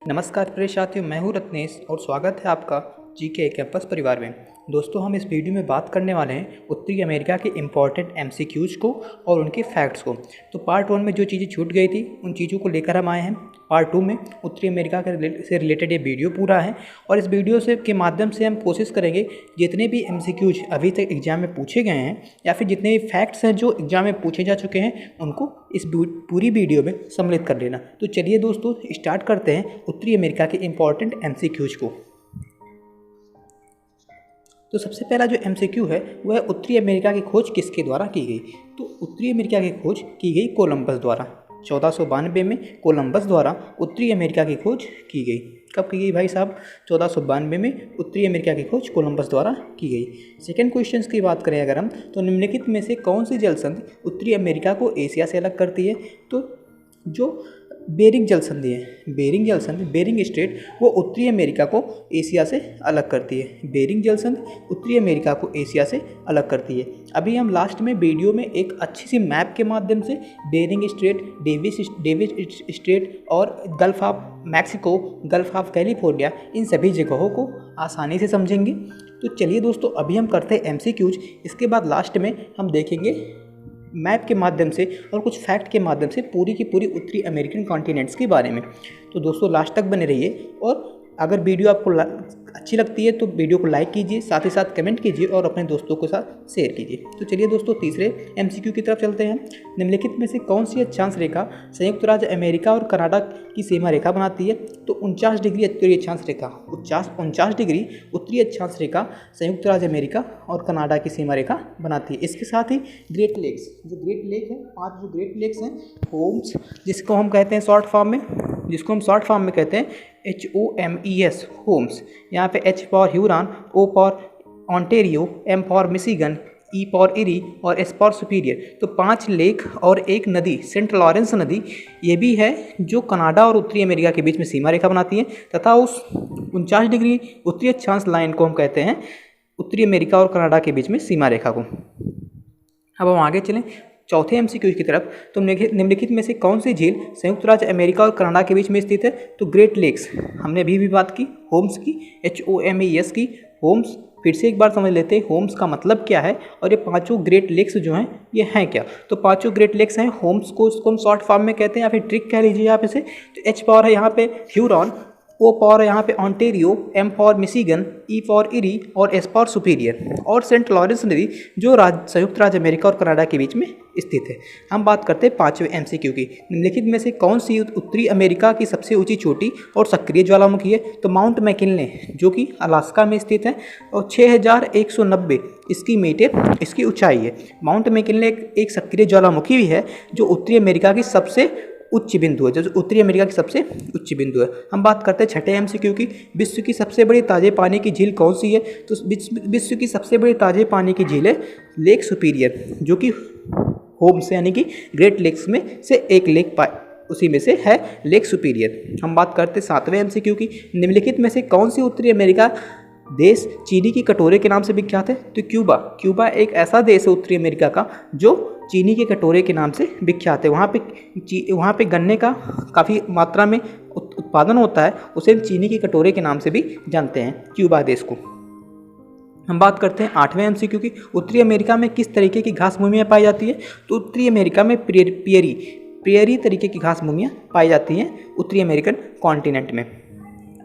नमस्कार प्रिय साथियों, मैं हूं रत्नेश और स्वागत है आपका जीके कैंपस परिवार में। दोस्तों, हम इस वीडियो में बात करने वाले हैं उत्तरी अमेरिका के इम्पॉर्टेंट एमसीक्यूज़ को और उनके फैक्ट्स को। तो पार्ट 1 में जो चीज़ें छूट गई थी उन चीज़ों को लेकर हम आए हैं। पार्ट 2 में उत्तरी अमेरिका से रिलेटेड ये वीडियो पूरा है और इस वीडियो के माध्यम से हम कोशिश करेंगे जितने भी एमसीक्यूज अभी तक एग्जाम में पूछे गए हैं या फिर जितने भी फैक्ट्स हैं जो एग्जाम में पूछे जा चुके हैं उनको इस पूरी वीडियो में सम्मिलित कर लेना। तो चलिए दोस्तों, स्टार्ट करते हैं उत्तरी अमेरिका के इम्पॉर्टेंट एमसीक्यूज को। तो सबसे पहला जो एमसीक्यू है वह उत्तरी अमेरिका की खोज किसके द्वारा की गई। तो उत्तरी अमेरिका की खोज की गई कोलंबस द्वारा। 1492 में कोलंबस द्वारा उत्तरी अमेरिका की खोज की गई। कब की गई भाई साहब? 1492 में उत्तरी अमेरिका की खोज कोलंबस द्वारा की गई। सेकेंड क्वेश्चन की बात करें अगर हम, तो निम्नलिखित में से कौन सी जलसंधि उत्तरी अमेरिका को एशिया से अलग करती है। तो जो बेरिंग जलसंधि है, बेरिंग जलसंधि, बेरिंग स्ट्रेट, वो उत्तरी अमेरिका को एशिया से अलग करती है। बेरिंग जलसंधि उत्तरी अमेरिका को एशिया से अलग करती है। अभी हम लास्ट में वीडियो में एक अच्छी सी मैप के माध्यम से बेरिंग स्ट्रेट, डेविस स्ट्रेट और Gulf of Mexico, Gulf of California, इन सभी जगहों को आसानी से समझेंगे। तो चलिए दोस्तों, अभी हम करते हैं एमसीक्यूज। इसके बाद लास्ट में हम देखेंगे मैप के माध्यम से और कुछ फैक्ट के माध्यम से पूरी की पूरी उत्तरी अमेरिकन कॉन्टिनेंट्स के बारे में। तो दोस्तों लास्ट तक बने रहिए और अगर वीडियो आपको अच्छी लगती है तो वीडियो को लाइक कीजिए, साथ ही साथ कमेंट कीजिए और अपने दोस्तों के साथ शेयर कीजिए। तो चलिए दोस्तों, तीसरे एमसीक्यू की तरफ चलते हैं। निम्नलिखित में से कौन सी अक्षांश रेखा संयुक्त राज्य अमेरिका और कनाडा की सीमा रेखा बनाती है। तो 49 डिग्री उत्तरी अक्षांश रेखा, 49 डिग्री उत्तरी अक्षांश रेखा संयुक्त राज्य अमेरिका और कनाडा की सीमा रेखा बनाती है। इसके साथ ही ग्रेट लेक्स, जो ग्रेट लेक है, 5 जो ग्रेट लेक्स हैं, होम्स जिसको हम कहते हैं शॉर्ट फॉर्म में कहते हैं HOMES, होम्स। यहाँ पे H for Huron, O for Ontario, M for Michigan, E for eri और S फॉर सुपीरियर। तो 5 लेक और एक नदी, सेंट लॉरेंस नदी, ये भी है जो कनाडा और उत्तरी अमेरिका के बीच में सीमा रेखा बनाती है तथा उस 49 डिग्री उत्तरी अक्षांश लाइन को हम कहते हैं उत्तरी अमेरिका और कनाडा के बीच में सीमा रेखा को। अब हम आगे चलें चौथे एमसीक्यू की तरफ। तो निम्नलिखित में से कौन सी झील संयुक्त राज्य अमेरिका और कनाडा के बीच में स्थित है। तो ग्रेट लेक्स, हमने अभी भी बात की, होम्स की, HOMES की, होम्स। फिर से एक बार समझ लेते हैं होम्स का मतलब क्या है और ये 5 ग्रेट लेक्स जो हैं ये हैं क्या। तो 5 ग्रेट लेक्स हैं होम्स को, इसको हम शॉर्ट फॉर्म में कहते हैं या फिर ट्रिक कह लीजिए यहाँ पे से। तो H पावर है यहाँ पे ह्यूरॉन, O फॉर है यहाँ पे Ontario, M for Michigan, E for eri और S फॉर सुपीरियर। और सेंट लॉरेंस नदी जो संयुक्त राज्य अमेरिका और कनाडा के बीच में स्थित है। हम बात करते हैं 5वें एमसीक्यू की। निम्नलिखित में से कौन सी उत्तरी अमेरिका की सबसे ऊंची चोटी और सक्रिय ज्वालामुखी है। तो माउंट मैकिनले जो कि अलास्का में स्थित है और 6190 इसकी मीटर इसकी ऊंचाई है। माउंट मैकिनले एक सक्रिय ज्वालामुखी भी है जो उत्तरी अमेरिका की सबसे उच्च बिंदु है, जो उत्तरी अमेरिका की सबसे उच्च बिंदु है। हम बात करते हैं छठे एमसीक्यू की। विश्व की सबसे बड़ी ताजे पानी की झील कौन सी है। तो विश्व की सबसे बड़ी ताजे पानी की झील है लेक सुपीरियर, जो कि होम्स यानी कि ग्रेट लेक्स में से एक लेक उसी में से है लेक सुपीरियर। हम बात करते हैं 7वें एमसीक्यू की। निम्नलिखित में से कौन सी उत्तरी अमेरिका देश चीनी की कटोरे के नाम से विख्यात है। तो क्यूबा एक ऐसा देश है उत्तरी अमेरिका का जो चीनी के कटोरे के नाम से विख्यात है। वहाँ पे गन्ने का काफ़ी मात्रा में उत्पादन होता है, उसे हम चीनी के कटोरे के नाम से भी जानते हैं क्यूबा देश को। हम बात करते हैं 8वें एमसीक्यू की। उत्तरी अमेरिका में किस तरीके की घास भूमियाँ पाई जाती है। तो उत्तरी अमेरिका में प्रियरी तरीके की घास भूमियाँ पाई जाती हैं उत्तरी अमेरिकन कॉन्टिनेंट में।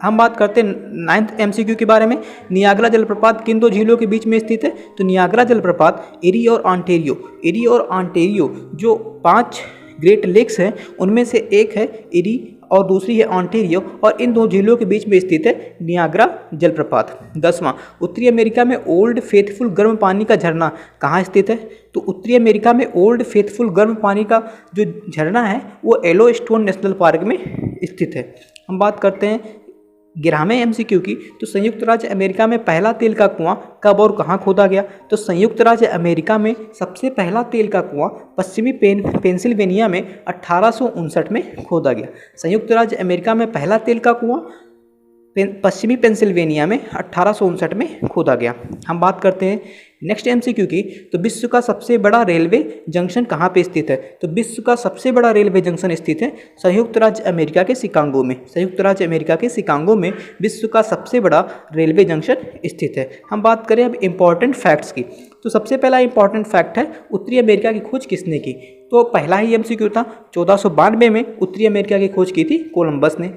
हम बात करते हैं 9th एमसीक्यू के बारे में। नियाग्रा जलप्रपात किन 2 झीलों के बीच में स्थित है। तो नियाग्रा जलप्रपात इरी और ऑन्टेरियो जो 5 ग्रेट लेक्स हैं उनमें से एक है इरी और दूसरी है ऑन्टेरियो और इन 2 झीलों के बीच में स्थित है नियाग्रा जलप्रपात। 10वां, उत्तरी अमेरिका में ओल्ड फेथफुल गर्म पानी का झरना कहाँ स्थित है। तो उत्तरी अमेरिका में ओल्ड फेथफुल गर्म पानी का जो झरना है वो येलोस्टोन नेशनल पार्क में स्थित है। हम बात करते हैं 11वें एमसीक्यू की। तो संयुक्त राज्य अमेरिका में पहला तेल का कुआं कब और कहाँ खोदा गया। तो संयुक्त राज्य अमेरिका में सबसे पहला तेल का कुआं पश्चिमी पेंसिल्वेनिया में 1859 में खोदा गया। संयुक्त राज्य अमेरिका में पहला तेल का कुआं पश्चिमी पेंसिल्वेनिया में 1859 में खोदा गया। हम बात करते हैं नेक्स्ट एमसीक्यू की। तो विश्व का सबसे बड़ा रेलवे जंक्शन कहाँ पे स्थित है? तो विश्व का सबसे बड़ा रेलवे जंक्शन स्थित है संयुक्त राज्य अमेरिका के शिकागो में। संयुक्त राज्य अमेरिका के शिकागो में विश्व का सबसे बड़ा रेलवे जंक्शन स्थित है। हम बात करें अब इम्पॉर्टेंट फैक्ट्स की। तो सबसे पहला इंपॉर्टेंट फैक्ट है उत्तरी अमेरिका की खोज किसने की? तो पहला ही एमसीक्यू था, 1492 में उत्तरी अमेरिका की खोज की थी कोलंबस ने।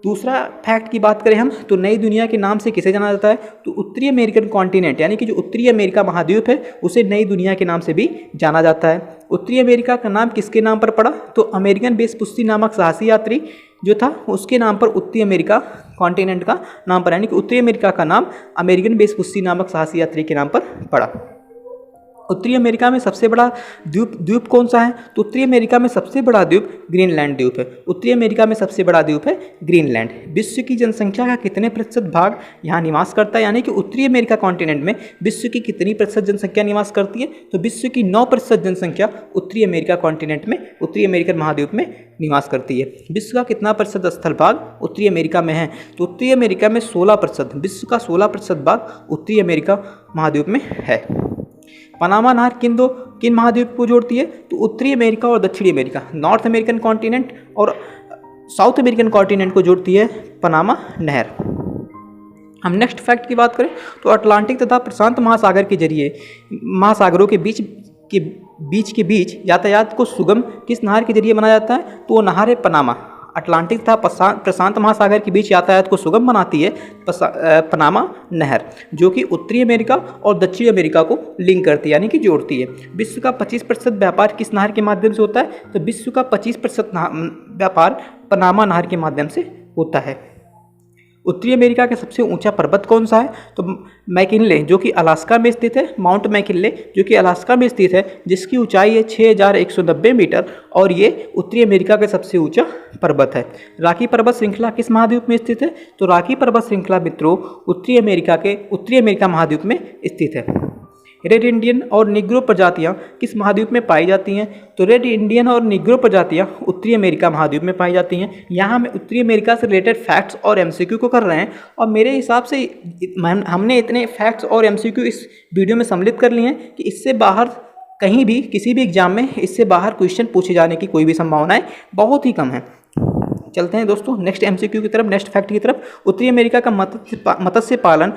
दूसरा फैक्ट की बात करें हम तो नई दुनिया के नाम से किसे जाना जाता है? तो उत्तरी अमेरिकन कॉन्टिनेंट यानी कि जो उत्तरी अमेरिका महाद्वीप है उसे नई दुनिया के नाम से भी जाना जाता है। उत्तरी अमेरिका का नाम किसके नाम पर पड़ा? तो अमेरिकन वेस्पुस्सी नामक साहसी यात्री जो था उसके नाम पर उत्तरी अमेरिका कॉन्टिनेंट का नाम पर, यानी कि उत्तरी अमेरिका का नाम अमेरिकन वेस्पुस्सी नामक साहसी यात्री के नाम पर पड़ा। उत्तरी अमेरिका में सबसे बड़ा द्वीप कौन सा है? तो उत्तरी अमेरिका में सबसे बड़ा द्वीप ग्रीनलैंड द्वीप है। उत्तरी अमेरिका में सबसे बड़ा द्वीप है ग्रीनलैंड। विश्व की जनसंख्या का कितने प्रतिशत भाग यहाँ निवास करता है? यानी कि उत्तरी अमेरिका कॉन्टिनेंट में विश्व की कितनी प्रतिशत जनसंख्या निवास करती है? तो विश्व की 9% जनसंख्या उत्तरी अमेरिका कॉन्टिनेंट में, उत्तरी अमेरिकन महाद्वीप में निवास करती है। विश्व का कितना प्रतिशत स्थल भाग उत्तरी अमेरिका में है? तो उत्तरी अमेरिका में 16%, विश्व का 16% भाग उत्तरी अमेरिका महाद्वीप में है। पनामा नहर किन महाद्वीप को जोड़ती है? तो उत्तरी अमेरिका और दक्षिणी अमेरिका, नॉर्थ अमेरिकन कॉन्टिनेंट और साउथ अमेरिकन कॉन्टिनेंट को जोड़ती है पनामा नहर। हम नेक्स्ट फैक्ट की बात करें तो अटलांटिक तथा प्रशांत महासागर के जरिए महासागरों के बीच यातायात को सुगम किस नहर के जरिए बनाया जाता है? तो वो नहर है पनामा। अटलांटिक तथा प्रशांत महासागर के बीच यातायात को सुगम बनाती है पनामा नहर, जो कि उत्तरी अमेरिका और दक्षिणी अमेरिका को लिंक करती है यानी कि जोड़ती है। विश्व का 25% व्यापार किस नहर के माध्यम से होता है? तो विश्व का 25% व्यापार पनामा नहर के माध्यम से होता है। उत्तरी अमेरिका का सबसे ऊंचा पर्वत कौन सा है? तो मैकिनले जो कि अलास्का में स्थित है, माउंट मैकिनले जो कि अलास्का में स्थित है, जिसकी ऊंचाई है 6190 मीटर और ये उत्तरी अमेरिका का सबसे ऊंचा पर्वत है। रॉकी पर्वत श्रृंखला किस महाद्वीप में स्थित है? तो रॉकी पर्वत श्रृंखला मित्रों उत्तरी अमेरिका महाद्वीप में स्थित है। रेड इंडियन और निग्रो प्रजातियां किस महाद्वीप में पाई जाती हैं? तो रेड इंडियन और निग्रो प्रजातियां उत्तरी अमेरिका महाद्वीप में पाई जाती हैं। यहाँ हम उत्तरी अमेरिका से रिलेटेड फैक्ट्स और एमसीक्यू को कर रहे हैं और मेरे हिसाब से हमने इतने फैक्ट्स और एमसीक्यू इस वीडियो में सम्मिलित कर लिए हैं कि इससे बाहर कहीं भी किसी भी एग्जाम में इससे बाहर क्वेश्चन पूछे जाने की कोई भी संभावनाएँ बहुत ही कम है। चलते हैं दोस्तों नेक्स्ट एमसीक्यू की तरफ, नेक्स्ट फैक्ट की तरफ। उत्तरी अमेरिका का मत्स्य पालन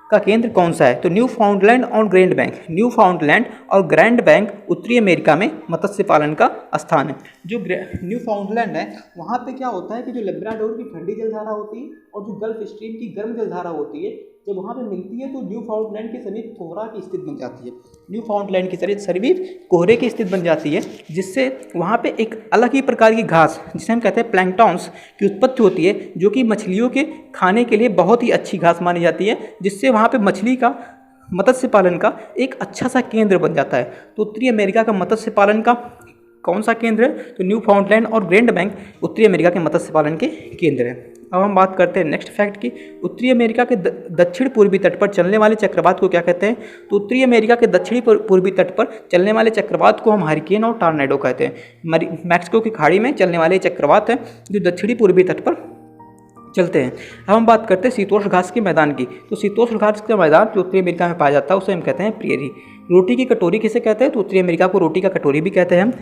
का केंद्र कौन सा है? तो न्यू फाउंडलैंड और ग्रैंड बैंक। न्यू फाउंडलैंड और ग्रैंड बैंक उत्तरी अमेरिका में मत्स्य पालन का स्थान है। जो न्यू फाउंडलैंड है वहाँ पे क्या होता है कि जो लेब्राडोर की ठंडी जलधारा होती है और जो गल्फ स्ट्रीम की गर्म जलधारा होती है, जब वहाँ पे मिलती है तो न्यू फाउंडलैंड के समीप कोहरा की स्थिति बन जाती है। न्यू फाउंडलैंड की समीप कोहरे की स्थिति बन जाती है, जिससे वहाँ पे एक अलग ही प्रकार की घास जिसे हम कहते हैं प्लैंकटॉन्स की उत्पत्ति होती है, जो कि मछलियों के खाने के लिए बहुत ही अच्छी घास मानी जाती है, जिससे वहाँ पे मछली का मत्स्य पालन का एक अच्छा सा केंद्र बन जाता है। तो उत्तरी अमेरिका का मत्स्य पालन का कौन सा केंद्र है? तो न्यू फाउंडलैंड और ग्रैंड बैंक उत्तरी अमेरिका के मत्स्य पालन के केंद्र हैं। अब हम बात करते हैं नेक्स्ट फैक्ट की। उत्तरी अमेरिका के दक्षिण पूर्वी तट पर चलने वाले चक्रवात को क्या कहते हैं? तो उत्तरी अमेरिका के दक्षिणी पूर्वी तट पर चलने वाले चक्रवात को हम हरिकेन और टॉर्नेडो कहते हैं। मैक्सिको की खाड़ी में चलने वाले चक्रवात हैं जो दक्षिणी पूर्वी तट पर चलते हैं। अब हम बात करते हैं शीतोष्ण घास के मैदान की। तो शीतोष्ण घास का मैदान जो उत्तरी अमेरिका में पाया जाता है उसे हम कहते हैं प्रेरी। रोटी की कटोरी किसे कहते हैं? तो उत्तरी अमेरिका को रोटी का कटोरी भी कहते हैं हम।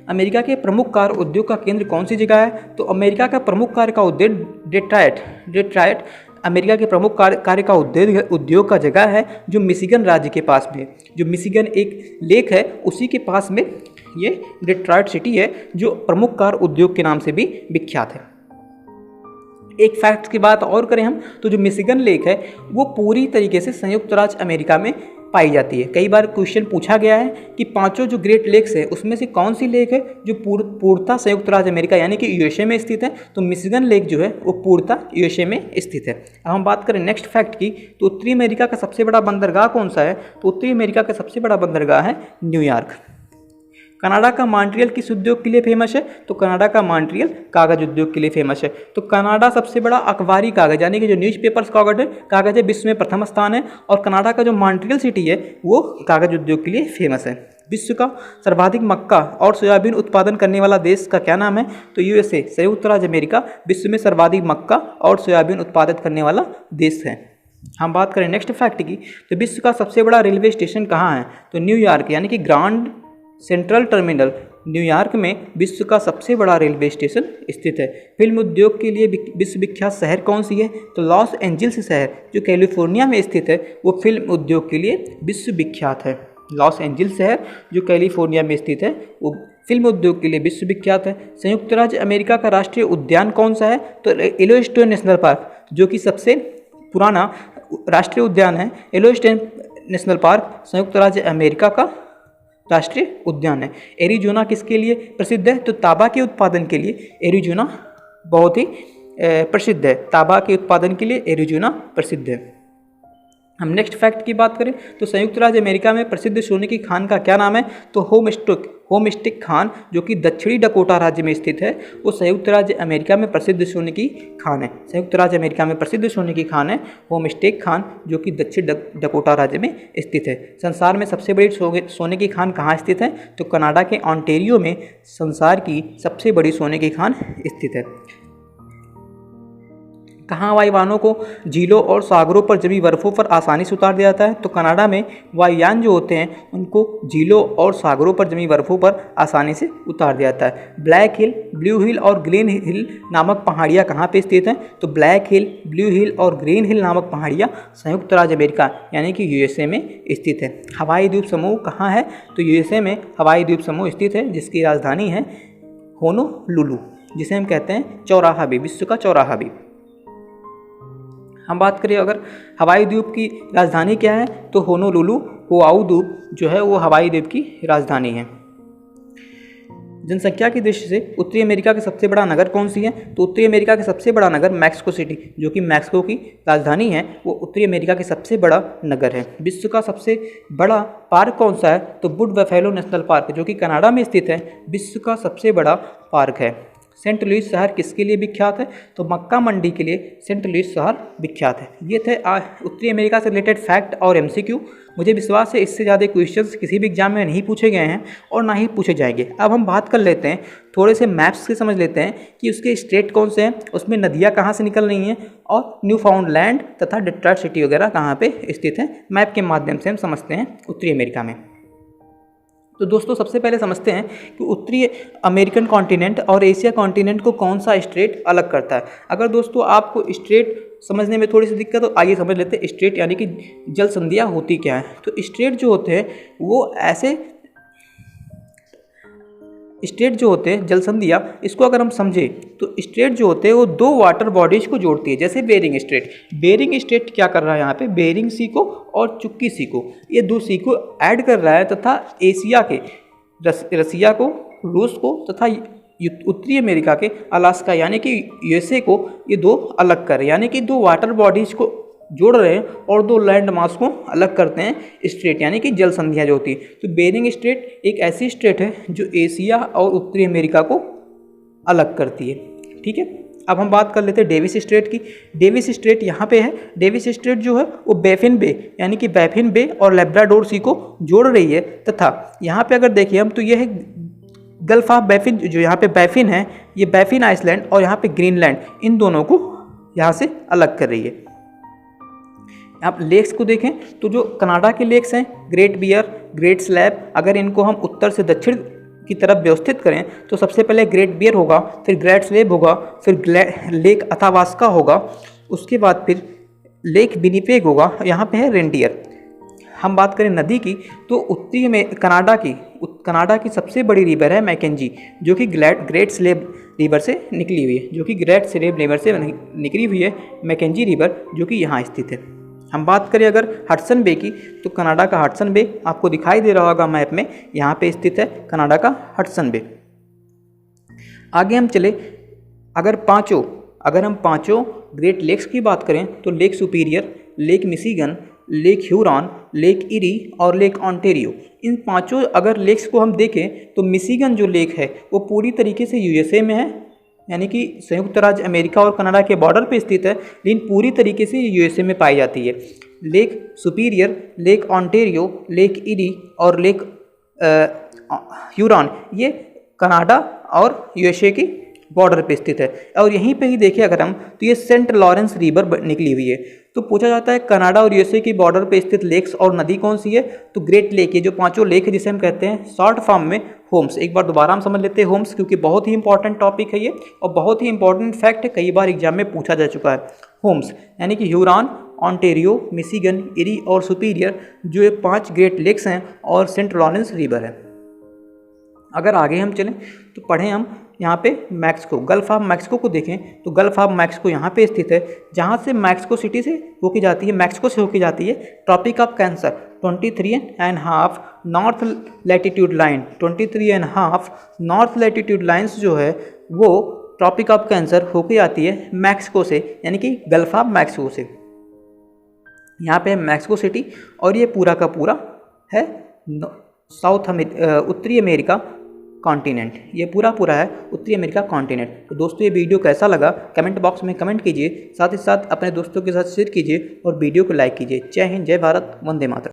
अमेरिका के प्रमुख कार उद्योग का केंद्र कौन सी जगह है? तो अमेरिका का प्रमुख कार्य का उद्योग डेट्रॉयट अमेरिका के प्रमुख कार्य का उद्योग का जगह है जो मिशिगन राज्य के पास में, जो मिशिगन एक लेक है उसी के पास में ये डेट्रॉयट सिटी है, जो प्रमुख कार उद्योग के नाम से भी विख्यात है। एक फैक्ट की बात और करें हम तो जो मिशिगन लेक है वो पूरी तरीके से संयुक्त राज्य अमेरिका में पाई जाती है। कई बार क्वेश्चन पूछा गया है कि पांचों जो ग्रेट लेक्स है उसमें से कौन सी लेक है जो पूर्णतः संयुक्त राज्य अमेरिका यानी कि यूएसए में स्थित है? तो मिशिगन लेक जो है वो पूर्णतः यूएसए में स्थित है। अब हम बात करें नेक्स्ट फैक्ट की तो उत्तरी अमेरिका का सबसे बड़ा बंदरगाह कौन सा है? तो उत्तरी अमेरिका का सबसे बड़ा बंदरगाह है न्यूयॉर्क। कनाडा का मॉन्ट्रियल किस उद्योग के लिए फेमस है? तो कनाडा का मॉन्ट्रियल कागज उद्योग के लिए फेमस है। तो कनाडा सबसे बड़ा अखबारी कागज यानी कि जो न्यूज़पेपर्स कागज है विश्व में प्रथम स्थान है, और कनाडा का जो मॉन्ट्रियल सिटी है वो कागज उद्योग के लिए फेमस है। विश्व का सर्वाधिक मक्का और सोयाबीन उत्पादन करने वाला देश का क्या नाम है? तो यूएसए, संयुक्त राज्य अमेरिका विश्व में सर्वाधिक मक्का और सोयाबीन उत्पादित करने वाला देश है। हम बात करें नेक्स्ट फैक्ट की, तो विश्व का सबसे बड़ा रेलवे स्टेशन कहाँ है? तो न्यूयॉर्क यानी कि ग्रांड सेंट्रल टर्मिनल न्यूयॉर्क में विश्व का सबसे बड़ा रेलवे स्टेशन स्थित है। फिल्म उद्योग के लिए विश्व विख्यात शहर कौन सी है? तो लॉस एंजल्स शहर जो कैलिफोर्निया में स्थित है वो फिल्म उद्योग के लिए विश्व विख्यात है। लॉस एंजल्स शहर जो कैलिफोर्निया में स्थित है वो फिल्म उद्योग के लिए विश्व विख्यात है। संयुक्त राज्य अमेरिका का राष्ट्रीय उद्यान कौन सा है? तो येलोस्टोन नेशनल पार्क जो कि सबसे पुराना राष्ट्रीय उद्यान है। येलोस्टोन नेशनल पार्क संयुक्त राज्य अमेरिका का राष्ट्रीय उद्यान है। एरिजोना किसके लिए प्रसिद्ध है? तो तांबा के उत्पादन के लिए एरिजोना बहुत ही प्रसिद्ध है। तांबा के उत्पादन के लिए एरिजोना प्रसिद्ध है। हम नेक्स्ट फैक्ट की बात करें तो संयुक्त राज्य अमेरिका में प्रसिद्ध सोने की खान का क्या नाम है? तो होमस्टिक खान जो कि दक्षिणी डकोटा राज्य में स्थित है वो संयुक्त राज्य अमेरिका में प्रसिद्ध सोने की खान है। संयुक्त राज्य अमेरिका में प्रसिद्ध सोने की खान है होमस्टिक खान जो कि दक्षिण डकोटा राज्य में स्थित है। संसार में सबसे बड़ी सोने की खान कहाँ स्थित है? तो कनाडा के ऑन्टेरियो में संसार की सबसे बड़ी सोने की खान स्थित है। कहाँ वायुयानों को झीलों और सागरों पर जमी बर्फों पर आसानी से उतार दिया जाता है? तो कनाडा में वायुयान जो होते हैं उनको झीलों और सागरों पर जमी बर्फों पर आसानी से उतार दिया जाता है। ब्लैक हिल, ब्लू हिल और ग्रीन हिल नामक पहाड़ियाँ कहाँ पे स्थित हैं? तो ब्लैक हिल, ब्लू हिल और ग्रीन हिल नामक पहाड़ियाँ संयुक्त राज्य अमेरिका यानी कि यूएसए में स्थित है। हवाई द्वीप समूह कहाँ है? तो यूएसए में हवाई द्वीप समूह स्थित है जिसकी राजधानी है होनोलुलु, जिसे हम कहते हैं चौराहा द्वीप, विश्व का चौराहा द्वीप। हम बात करें अगर हवाई द्वीप की राजधानी क्या है? तो होनोलुलु ओआहू द्वीप जो है वो हवाई द्वीप की राजधानी है। जनसंख्या की दृष्टि से उत्तरी अमेरिका का सबसे बड़ा नगर कौन सी है? तो उत्तरी अमेरिका का सबसे बड़ा नगर मैक्सिको सिटी जो कि मैक्सिको की राजधानी है वो उत्तरी अमेरिका के सबसे बड़ा नगर है। विश्व का सबसे बड़ा पार्क कौन सा है? तो वुड बफेलो नेशनल पार्क जो कि कनाडा में स्थित है विश्व का सबसे बड़ा पार्क है। सेंट लुइस शहर किसके लिए विख्यात है? तो मक्का मंडी के लिए सेंट लुइस शहर विख्यात है। ये थे उत्तरी अमेरिका से रिलेटेड फैक्ट और एमसीक्यू। मुझे विश्वास है इससे ज़्यादा क्वेश्चंस किसी भी एग्जाम में नहीं पूछे गए हैं और ना ही पूछे जाएंगे। अब हम बात कर लेते हैं थोड़े से मैप्स से, समझ लेते हैं कि उसके स्टेट कौन से हैं, उसमें नदियाँ कहाँ से निकल रही हैं और न्यू फाउंडलैंड तथा डेट्रॉइट सिटी वगैरह कहाँ पर स्थित हैं। मैप के माध्यम से हम समझते हैं उत्तरी अमेरिका में। तो दोस्तों सबसे पहले समझते हैं कि उत्तरी अमेरिकन कॉन्टिनेंट और एशिया कॉन्टिनेंट को कौन सा स्टेट अलग करता है। अगर दोस्तों आपको स्टेट समझने में थोड़ी सी दिक्कत तो आइए समझ लेते हैं स्टेट यानी कि जल संधियाँ होती क्या है। तो स्टेट जो होते हैं वो ऐसे स्टेट जो होते हैं जल संधियाँ, इसको अगर हम समझें तो स्टेट जो होते हैं वो दो वाटर बॉडीज को जोड़ती है। जैसे बेरिंग स्टेट क्या कर रहा है यहाँ पे, बेरिंग सी को और चुक्की सी को, ये दो सी को ऐड कर रहा है तथा एशिया के रसिया को, रूस को तथा उत्तरी अमेरिका के अलास्का यानी कि यूएसए को ये दो अलग कर रहे हैं। यानी कि दो वाटर बॉडीज को जोड़ रहे हैं और दो लैंड मास को अलग करते हैं स्टेट यानी कि जल संधियाँ जो होती है। तो बेरिंग स्टेट एक ऐसी स्टेट है जो एशिया और उत्तरी अमेरिका को अलग करती है। ठीक है, अब हम बात कर लेते हैं डेविस स्ट्रेट की। डेविस स्ट्रेट यहाँ पे है। डेविस स्ट्रेट जो है वो बैफिन बे यानी कि बैफिन बे और लेब्राडोर सी को जोड़ रही है तथा यहाँ पे अगर देखिए हम तो यह है गल्फ ऑफ बैफिन, जो यहाँ पे बैफिन है ये बैफिन आइसलैंड और यहाँ पे ग्रीनलैंड, इन दोनों को यहाँ से अलग कर रही है। आप लेक्स को देखें तो जो कनाडा के लेक्स हैं ग्रेट बियर, ग्रेट स्लैब, अगर इनको हम उत्तर से दक्षिण की तरफ व्यवस्थित करें तो सबसे पहले ग्रेट बियर होगा, फिर ग्रेट स्लैब होगा, फिर लेक अथावास्का होगा, उसके बाद फिर लेक विनिपेग होगा, यहाँ पे है रेनडियर। हम बात करें नदी की तो उत्तरी में कनाडा की सबसे बड़ी रिवर है मैकेंजी जो कि ग्रेट स्लेब रिवर से निकली हुई है, जो कि ग्रेट स्लेब रिवर से निकली हुई है मैकेंजी रिवर जो कि यहाँ स्थित है। हम बात करें अगर हडसन बे की तो कनाडा का हडसन बे आपको दिखाई दे रहा होगा मैप में, यहाँ पे स्थित है कनाडा का हडसन बे। आगे हम चले, अगर हम पांचों ग्रेट लेक्स की बात करें तो lake superior, lake Michigan, lake Huron, lake eri और लेक ऑन्टेरियो। इन पांचों अगर लेक्स को हम देखें तो मिशिगन जो लेक है वो पूरी तरीके से यूएसए में है, यानी कि संयुक्त राज्य अमेरिका और कनाडा के बॉर्डर पे स्थित है, लेकिन पूरी तरीके से यूएसए में पाई जाती है। Lake superior, lake Ontario, lake eri और लेक ह्यूरॉन ये कनाडा और यूएसए की बॉर्डर पे स्थित है। और यहीं पे ही देखें अगर हम तो ये सेंट लॉरेंस रिवर निकली हुई है। तो पूछा जाता है कनाडा और यूएसए की बॉर्डर पे स्थित लेक्स और नदी कौन सी है, तो ग्रेट लेक, ये जो पांचों लेक है जिसे हम कहते हैं शॉर्ट फॉर्म में होम्स। एक बार दोबारा हम समझ लेते हैं होम्स, क्योंकि बहुत ही इंपॉर्टेंट टॉपिक है ये और बहुत ही इंपॉर्टेंट फैक्ट है, कई बार एग्जाम में पूछा जा चुका है। होम्स यानी कि ह्यूरॉन, ऑन्टेरियो, मिशिगन, इरी और सुपीरियर जो ये 5 ग्रेट लेक्स हैं और सेंट लॉरेंस रिवर है। अगर आगे हम चलें तो पढ़ें हम यहाँ पे मैक्सिको, गल्फ ऑफ मैक्सिको को देखें तो गल्फ ऑफ मैक्सिको यहाँ पे स्थित है, जहाँ से मैक्सिको सिटी से होके जाती है, मैक्सिको से होके जाती है Tropic of Cancer 23.5 north latitude line. 23.5 north latitude lines जो है वो ट्रॉपिक ऑफ कैंसर होके आती है मैक्सिको से, यानी कि गल्फ ऑफ मैक्सिको से। यहाँ पे मैक्सिको सिटी और ये पूरा का पूरा है उत्तरी अमेरिका कॉन्टिनेंट, ये पूरा है उत्तरी अमेरिका कॉन्टिनेंट। तो दोस्तों ये वीडियो कैसा लगा कमेंट बॉक्स में कमेंट कीजिए, साथ ही साथ अपने दोस्तों के साथ शेयर कीजिए और वीडियो को लाइक कीजिए। जय हिंद, जय भारत, वंदे मातरम।